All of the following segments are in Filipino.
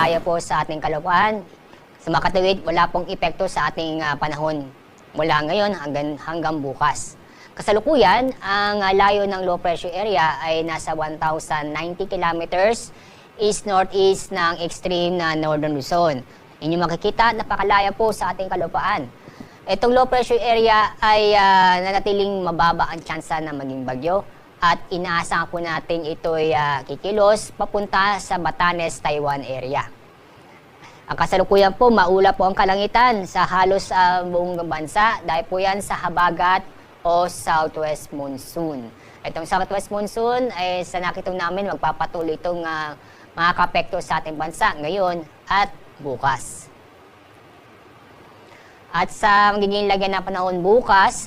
nakalaya po sa ating kalupaan. Sa makatuwid, wala pong epekto sa ating panahon mula ngayon hanggang bukas. Kasalukuyan, ang layo ng low pressure area ay nasa 1,090 kilometers east-northeast ng extreme na Northern Luzon. Inyong makikita, napakalaya po sa ating kalupaan. Itong low pressure area ay nanatiling mababa ang tsansa na maging bagyo at inaasahan po natin ito'y kikilos papunta sa Batanes, Taiwan area. Ang kasalukuyan po, maulap po ang kalangitan sa halos buong bansa dahil po yan sa habagat o southwest monsoon. Itong southwest monsoon ay sa nakitong namin magpapatuloy itong makakapekto sa ating bansa ngayon at bukas. At sa magiging lagyan ng panahon bukas,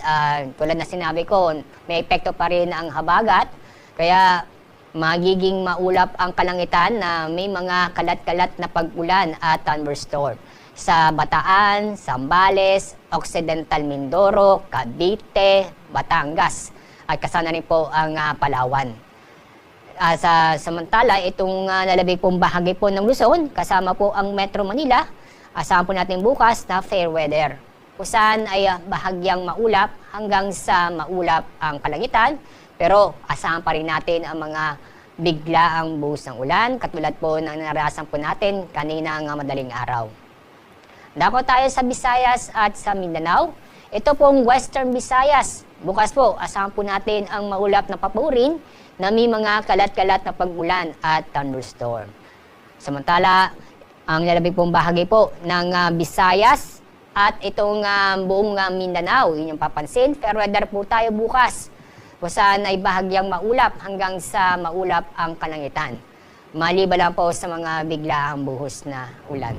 tulad na sinabi ko, may epekto pa rin ang habagat. Kaya magiging maulap ang kalangitan na may mga kalat-kalat na pag-ulan at thunderstorm sa Bataan, Zambales, Occidental Mindoro, Cavite, Batangas at kasama rin po ang Palawan. Samantala, itong nalabig pong bahagi po ng Luzon, kasama po ang Metro Manila, asahan po natin bukas na fair weather. Kung saan ay bahagyang maulap hanggang sa maulap ang kalangitan, pero asahan pa rin natin ang mga biglaang buhos ng ulan, katulad po ng naranasan po natin kanina ng madaling araw. Dako tayo sa Visayas at sa Mindanao. Ito pong Western Visayas. Bukas po, asahan po natin ang maulap na papurin na may mga kalat-kalat na pag-ulan at thunderstorm. Samantala, ang lalabig pong bahagi po ng Visayas at itong buong Mindanao, inyong papansin, fair weather po tayo bukas. Kung saan ay bahagyang maulap hanggang sa maulap ang kalangitan. Maliban lang po sa mga biglaang buhos na ulan.